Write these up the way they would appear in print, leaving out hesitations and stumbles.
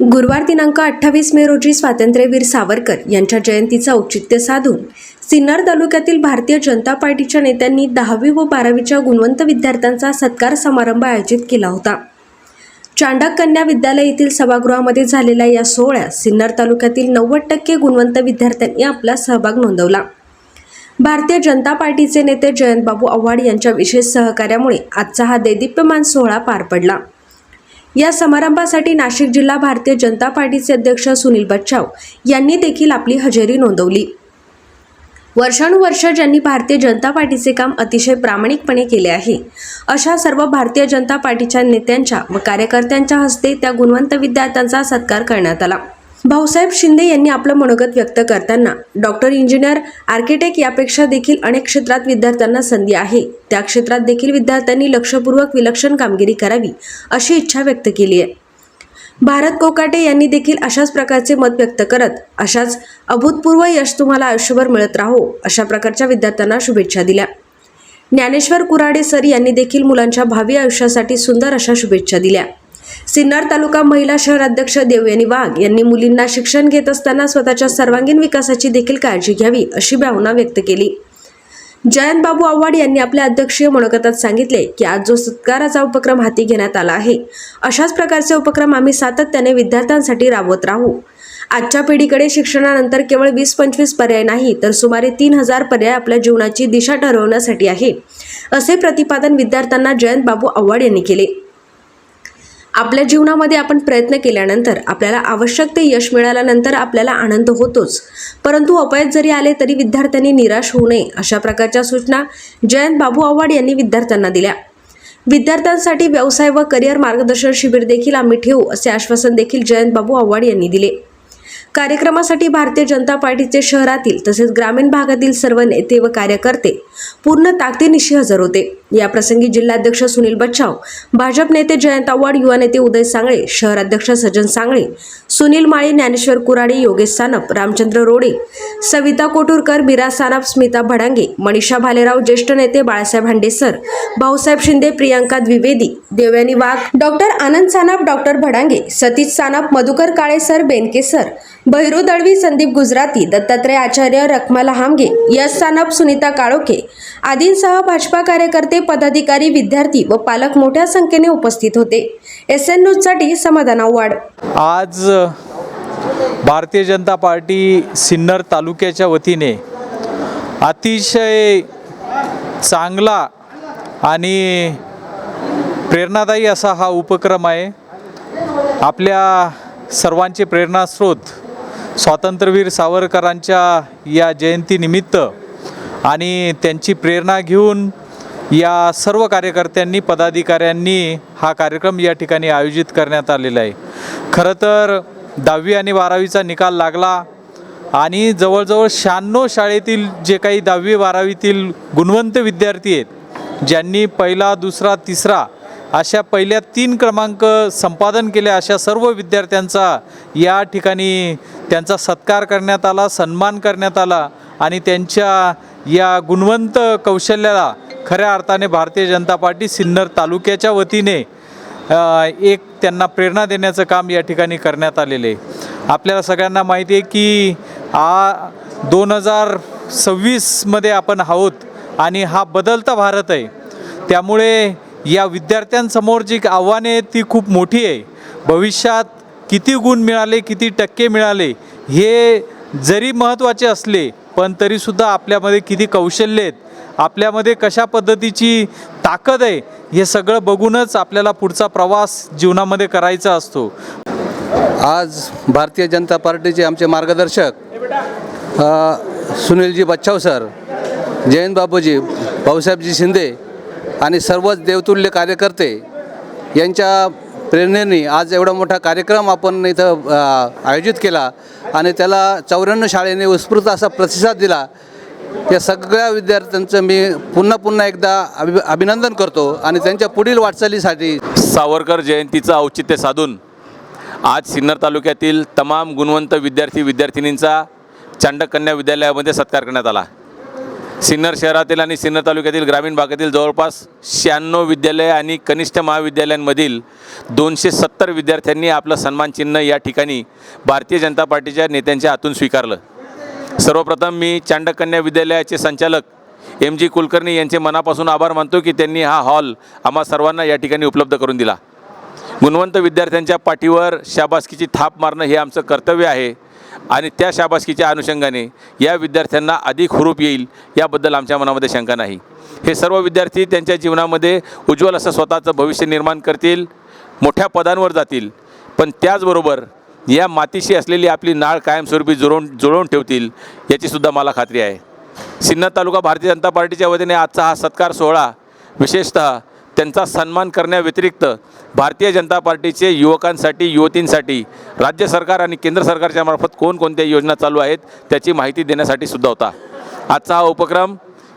गुरुवार दिनांक 28 मे रोजी स्वातंत्र्यवीर सावरकर यांच्या जयंतीचं औचित्य साधून सिन्नर तालुक्यातील भारतीय जनता पार्टीच्या नेत्यांनी 10वी व 12वीच्या गुणवंत विद्यार्थ्यांचा सत्कार समारंभ आयोजित केला होता। चांडक कन्या विद्यालय येथील सभागृहामध्ये झालेल्या या सोहळ्यात सिन्नर तालुक्यातील 90% गुणवंत विद्यार्थ्यांनी आपला सहभाग नोंदवला। भारतीय जनता पार्टीचे नेते जयंतबाबू आव्हाड यांच्या विशेष सहकार्यामुळे आजचा हा देदीप्यमान सोहळा पार पडला। या समारंभासाठी नाशिक जिल्हा भारतीय जनता पार्टीचे अध्यक्ष सुनील बच्चाव यांनी देखील आपली हजेरी नोंदवली। वर्षानुवर्ष ज्यांनी भारतीय जनता पार्टीचे काम अतिशय प्रामाणिकपणे केले आहे, अशा सर्व भारतीय जनता पार्टीच्या नेत्यांच्या व कार्यकर्त्यांच्या हस्ते त्या गुणवंत विद्यार्थ्यांचा सत्कार करण्यात आला। भाऊसाहेब शिंदे यांनी आपलं मनोगत व्यक्त करताना डॉक्टर, इंजिनियर, आर्किटेक्ट यापेक्षा देखील अनेक क्षेत्रात विद्यार्थ्यांना संधी आहे, त्या क्षेत्रात देखील विद्यार्थ्यांनी लक्षपूर्वक विलक्षण कामगिरी करावी अशी इच्छा व्यक्त केली आहे। भारत कोकाटे यांनी देखील अशाच प्रकारचे मत व्यक्त करत अशाच अभूतपूर्व यश तुम्हाला आयुष्यभर मिळत राहो अशा प्रकारच्या विद्यार्थ्यांना शुभेच्छा दिल्या। ज्ञानेश्वर कुराडे सर यांनी देखील मुलांच्या भावी आयुष्यासाठी सुंदर अशा शुभेच्छा दिल्या। सिन्नर तालुका महिला शहर अध्यक्ष देवयानी वाघ यांनी मुलींना शिक्षण घेत असताना स्वतःच्या सर्वांगीण विकासाची देखील काळजी घ्यावी अशी भावना व्यक्त केली। जयंतबाबू आव्हाड यांनी आपल्या अध्यक्षीय मनोगतात सांगितले की आज जो सत्काराचा उपक्रम हाती घेण्यात आला आहे, अशाच प्रकारचे उपक्रम आम्ही सातत्याने विद्यार्थ्यांसाठी राबवत राहू। आजच्या पिढीकडे शिक्षणानंतर केवळ 20-25 पर्याय नाही तर सुमारे 3000 पर्याय आपल्या जीवनाची दिशा ठरवण्यासाठी आहे, असे प्रतिपादन विद्यार्थ्यांना जयंतबाबू आव्हाड यांनी केले। आपल्या जीवनामध्ये आपण प्रयत्न केल्यानंतर आपल्याला आवश्यक ते यश मिळाल्यानंतर आपल्याला आनंद होतोच, परंतु अपयश जरी आले तरी विद्यार्थ्यांनी निराश होऊ नये अशा प्रकारच्या सूचना जयंतबाबू आव्हाड यांनी विद्यार्थ्यांना दिल्या। विद्यार्थ्यांसाठी व्यवसाय व करिअर मार्गदर्शन शिबिर देखील आम्ही ठेवू असे आश्वासन देखील जयंतबाबू आव्हाड यांनी दिले। कार्यक्रमासाठी भारतीय जनता पार्टीचे शहरातील तसेच ग्रामीण भागातील सर्व नेते व कार्यकर्ते पूर्ण ताकदीनिशी हजर होते। या प्रसंगी जिल्हाध्यक्ष सुनील बच्चाव, भाजप नेते जयंत आव्हाड, युवा नेते उदय सांगळे, शहर अध्यक्ष सज्जन सांगळे, सुनील माळी, ज्ञानेश्वर कुराडे, योगेश सानप, रामचंद्र रोडे, सविता कोटुरकर, मीरा सानप, स्मिता भडांगे, मनीषा भालेराव, ज्येष्ठ नेते बाळासाहेब हांडेसर, भाऊसाहेब शिंदे, प्रियांका द्विवेदी, देवयानी वाघ, डॉक्टर आनंद सानप, डॉक्टर भडांगे, सतीश सानप, मधुकर काळे सर, बेनके सर, भैरू दळवी, संदीप गुजराती, दत्तात्रय आचार्य, रखमा लहामगे, यश सानप, सुनीता काळोखे आदींसह भाजपा कार्यकर्ते, पदाधिकारी, विद्यार्थी व पालक मोठ्या संख्येने उपस्थित होते। SN न्यूजसाठी समाधान आव्हाड। आज भारतीय जनता पार्टी सिन्नर तालुक्याच्या वतीने अतिशय चांगला आणि प्रेरणादायी असा हा उपक्रम आहे। आपल्या सर्वांचे प्रेरणास्रोत स्वातंत्र्यवीर सावरकरांच्या या जयंतीनिमित्त आणि त्यांची प्रेरणा घेऊन या सर्व कार्यकर्त्यांनी, पदाधिकाऱ्यांनी हा कार्यक्रम या ठिकाणी आयोजित करण्यात आलेला आहे। खरं तर 10वी आणि 12वीचा निकाल लागला आणि जवळजवळ 96 शाळेतील जे काही 10वी 12वीतील गुणवंत विद्यार्थी आहेत, ज्यांनी पहिला, दुसरा, तिसरा अशा पहिल्या 3 क्रमांक संपादन केले, अशा सर्व विद्यार्थ्यांचा या ठिकाणी त्यांचा सत्कार करण्यात आला, सन्मान करण्यात आला आणि त्यांच्या या गुणवंत कौशल्याला खऱ्या अर्थाने भारतीय जनता पार्टी सिन्नर तालुक्याच्या वतीने एक त्यांना प्रेरणा देण्याचं काम या ठिकाणी करण्यात आलेलं आहे। आपल्याला सगळ्यांना माहिती आहे की 2026मध्ये आपण आहोत आणि हा बदलता भारत आहे, त्यामुळे या विद्यार्थ्यांसमोर जी आव्हाने आहेत ती खूप मोठी आहे। भविष्यात किती गुण मिळाले, किती टक्के मिळाले हे जरी महत्त्वाचे असले, पण तरीसुद्धा आपल्यामध्ये किती कौशल्य आहेत, आपल्यामध्ये कशा पद्धतीची ताकद आहे, हे सगळं बघूनच आपल्याला पुढचा प्रवास जीवनामध्ये करायचा असतो। आज भारतीय जनता पार्टीचे आमचे मार्गदर्शक सुनीलजी बच्चाव सर, जयंत बाबूजी, भाऊसाहेबजी शिंदे आणि सर्वच देवतुल्य कार्यकर्ते यांच्या प्रेरणेने आज एवढा मोठा कार्यक्रम आपण इथं आयोजित केला आणि त्याला 94 शाळेने उत्स्फूर्त असा प्रतिसाद दिला। या सगळ्या विद्यार्थ्यांचं मी पुन्हा एकदा अभिनंदन करतो आणि त्यांच्या पुढील वाटचालीसाठी सावरकर जयंतीचं औचित्य साधून आज सिन्नर तालुक्यातील तमाम गुणवंत विद्यार्थी विद्यार्थिनींचा चांडक कन्या विद्यालयामध्ये सत्कार करण्यात आला। सिन्नर शहरातील आणि सिन्नर तालुक्यातील ग्रामीण भागातील जवळपास 96 विद्यालय आणि कनिष्ठ महाविद्यालयांमधील 270 विद्यार्थ्यांनी आपलं सन्मानचिन्ह या ठिकाणी भारतीय जनता पार्टीच्या नेत्यांच्या हातून स्वीकारलं. सर्वप्रथम मी चांडककन्या विद्यालयाचे संचालक MG कुलकर्णी यांचे मनापासून आभार मानतो की त्यांनी हा हॉल आम्हा सर्वांना या ठिकाणी उपलब्ध करून दिला. गुणवंत विद्यार्थ्यांच्या पाठीवर शाबासकीची थाप मारणं हे आमचं कर्तव्य आहे आणि त्या शाबासकीच्या अनुषंगाने या विद्यार्थ्यांना अधिक हुरूप येईल याबद्दल आमच्या मनामध्ये शंका नाही. हे सर्व विद्यार्थी त्यांच्या जीवनामध्ये उज्ज्वल असं स्वतःचं भविष्य निर्माण करतील, मोठ्या पदांवर जातील, पण त्याचबरोबर या मातीशी असलेली आपली नाळ कायमस्वरूपी जुळवून ठेवतील याचीसुद्धा मला खात्री आहे. सिन्नर तालुका भारतीय जनता पार्टीच्या वतीने आजचा हा सत्कार सोहळा विशेषतः त्यांचा सन्मान करण्याव्यतिरिक्त भारतीय जनता पार्टीचे युवकांसाठी युवतींसाठी राज्य सरकार आणि केंद्र सरकारच्या मार्फत कोणकोणत्या योजना चालू आहेत त्याची माहिती देण्यासाठी सुद्धा होता. आजचा हा उपक्रम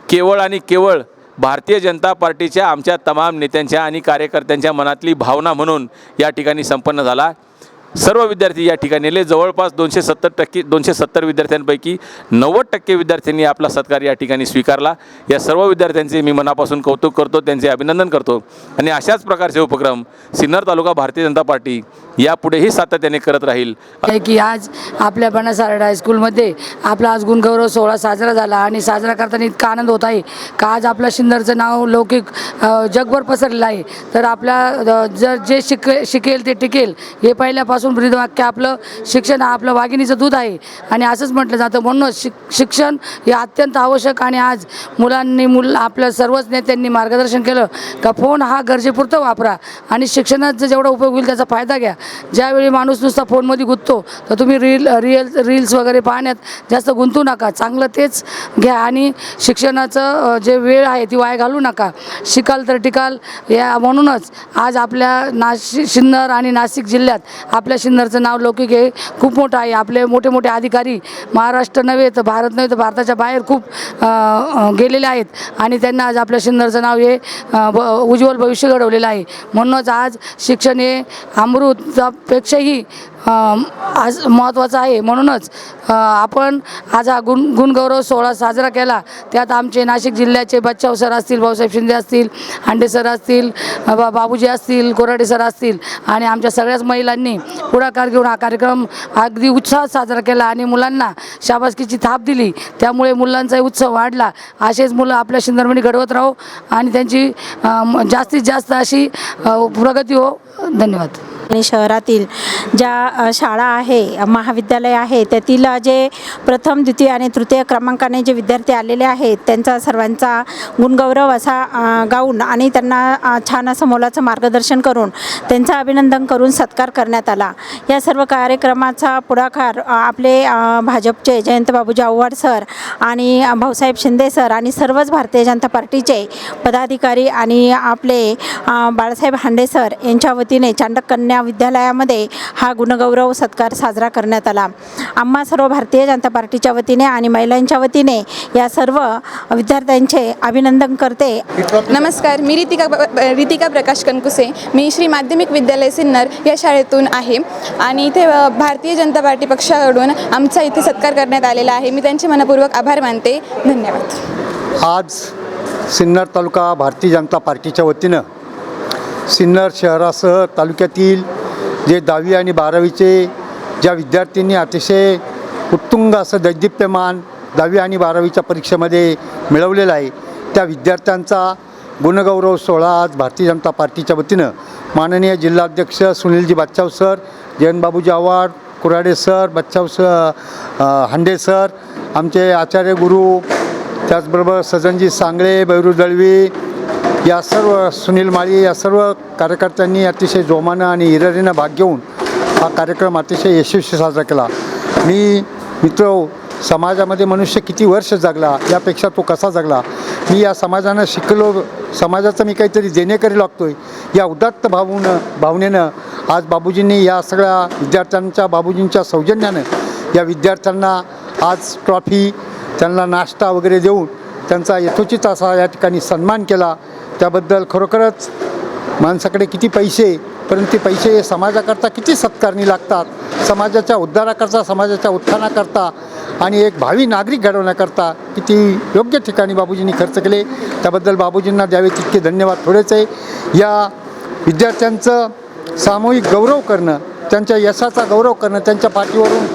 केवळ आणि केवळ भारतीय जनता पार्टीच्या आमच्या तमाम नेत्यांच्या आणि कार्यकर्त्यांच्या मनातली भावना म्हणून या ठिकाणी संपन्न झाला. सर्व विद्यार्थी या ठिकाणी आले. जवळपास 270 विद्यार्थ्यांपैकी 90% विद्यार्थ्यांनी आपला सत्कार या ठिकाणी स्वीकारला. या सर्व विद्यार्थ्यांचे मी मनापासून कौतुक करतो, त्यांचे अभिनंदन करतो आणि अशाच प्रकारचे उपक्रम सिन्नर तालुका भारतीय जनता पार्टी यापुढेही सातत्याने करत राहील. की आज आपल्या बनासारडा हायस्कूलमध्ये आपला आज गुणगौरव सोहळा साजरा झाला आणि साजरा करताना इतका आनंद होत आहे का आज आपल्या सिन्नरचं नाव लौकिक जगभर पसरलेलं आहे. तर आपल्या जर जे शिकेल ते टिकेल हे पहिल्यापासून ब्रीदवाक्य आपलं शिक्षण हा आपलं वाघिणीचं दूध आहे आणि असंच म्हटलं जातं. म्हणूनच शिक्षण हे अत्यंत आवश्यक आणि आज आपल्या सर्वच नेत्यांनी मार्गदर्शन केलं का फोन हा गरजेपुरतं वापरा आणि शिक्षणाचा जेवढा उपयोग होईल त्याचा फायदा घ्या. ज्यावेळी माणूस नुसता फोनमध्ये गुंततो तर तुम्ही रील्स वगैरे पाहण्यात जास्त गुंतू नका. चांगलं तेच घ्या आणि शिक्षणाचं जे वेळ आहे ती वाया घालू नका. शिकाल तर टिकाल या म्हणूनच आज आपल्या सिन्नर आणि नाशिक जिल्ह्यात आपल्या सिन्नरचं नाव लौकिक हे खूप मोठं आहे. आपले मोठे मोठे अधिकारी महाराष्ट्र नव्हे तर भारत नव्हे तर भारताच्या बाहेर खूप गेलेले आहेत आणि त्यांना आज आपल्या सिन्नरचं नाव हे उज्ज्वल भविष्य घडवलेलं आहे. म्हणूनच आज शिक्षण हे अमृतापेक्षाही आज महत्त्वाचं आहे. म्हणूनच आपण आज हा गुणगौरव सोहळा साजरा केला. त्यात आमचे नाशिक जिल्ह्याचे बच्चाव सर असतील, भाऊसाहेब शिंदे असतील, हांडे सर असतील, बाबूजी असतील, कोराडे सर असतील आणि आमच्या सगळ्याच महिलांनी पुढाकार घेऊन हा कार्यक्रम अगदी उत्साहात साजरा केला आणि मुलांना शाबासकीची थाप दिली. त्यामुळे मुलांचाही उत्सव वाढला. असेच मुलं आपल्या सिन्नरमध्ये घडवत राहो आणि त्यांची जास्तीत जास्त अशी प्रगती हो. धन्यवाद. आणि शहरातील ज्या शाळा आहे, महाविद्यालय आहे, त्यातील जे प्रथम, द्वितीय आणि तृतीय क्रमांकाने जे विद्यार्थी आलेले आहेत त्यांचा सर्वांचा गुणगौरव असा गाऊन आणि त्यांना छान असं मोलाचं मार्गदर्शन करून त्यांचं अभिनंदन करून सत्कार करण्यात आला. या सर्व कार्यक्रमाचा पुढाकार आपले भाजपचे जयंत बाबूजी आव्हाड सर आणि भाऊसाहेब शिंदे सर आणि सर्वच भारतीय जनता पार्टीचे पदाधिकारी आणि आपले बाळासाहेब हांडे सर यांच्या वतीने चांडककन्या विद्यालयामध्ये हा गुणगौरव सत्कार साजरा करण्यात आला. आम्हा सर्व भारतीय जनता पार्टीच्या वतीने आणि महिलांच्या वतीने या सर्व विद्यार्थ्यांचे अभिनंदन करते. नमस्कार, मी रितिका प्रकाश कनकुसे. मी श्री माध्यमिक विद्यालय सिन्नर या शाळेतून आहे आणि इथे भारतीय जनता पार्टी पक्षाकडून आमचा इथे सत्कार करण्यात आलेला आहे. मी त्यांचे मनपूर्वक आभार मानते. धन्यवाद. आज सिन्नर तालुका भारतीय जनता पार्टीच्या वतीनं सिन्नर शहरासह तालुक्यातील जे 10वी आणि 12वीचे ज्या विद्यार्थ्यांनी अतिशय उत्तुंग असं दैदिप्यमान 10वी आणि 12वीच्या परीक्षेमध्ये मिळवलेलं आहे त्या विद्यार्थ्यांचा गुणगौरव सोहळा आज भारतीय जनता पार्टीच्या वतीनं माननीय जिल्हाध्यक्ष सुनीलजी बच्चाव सर, जयंत बाबूजी आव्हाड, कुराडे सर, बच्चाव सर, हांडे सर, आमचे आचार्य गुरु, त्याचबरोबर सजनजी सांगळे, बैरू दळवी, या सर्व सुनील माळी या सर्व कार्यकर्त्यांनी अतिशय जोमानं आणि हिरिरीनं भाग घेऊन हा कार्यक्रम अतिशय यशस्वी साजरा केला. मित्र समाजामध्ये मनुष्य किती वर्ष जगला यापेक्षा तो कसा जगला, मी या समाजानं शिकलो, समाजाचं मी काहीतरी देणेकरी लागतो आहे या उदात्त भावनेनं आज बाबूजींनी या सगळ्या विद्यार्थ्यांच्या बाबूजींच्या सौजन्यानं या विद्यार्थ्यांना आज ट्रॉफी, त्यांना नाश्ता वगैरे देऊन त्यांचा यथोचित असा या ठिकाणी सन्मान केला. त्याबद्दल खरोखरच माणसाकडे किती पैसे, परंतु ते पैसे हे समाजाकरता किती सत्कारणी लागतात, समाजाच्या उद्धाराकरता, समाजाच्या उत्थानाकरता आणि एक भावी नागरिक घडवण्याकरता किती योग्य ठिकाणी बाबूजींनी खर्च केले. त्याबद्दल बाबूजींना द्यावे तितके धन्यवाद थोडेच आहे. या विद्यार्थ्यांचं सामूहिक गौरव करणं, त्यांच्या यशाचा गौरव करणं, त्यांच्या पाठीवरून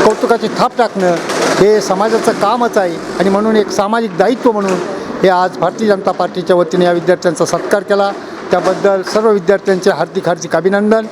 कौतुकाची थाप टाकणं हे समाजाचं कामच आहे. आणि म्हणून एक सामाजिक दायित्व म्हणून हे आज भारतीय जनता पार्टीच्या वतीने या विद्यार्थ्यांचा सत्कार केला. त्याबद्दल सर्व विद्यार्थ्यांचे हार्दिक अभिनंदन.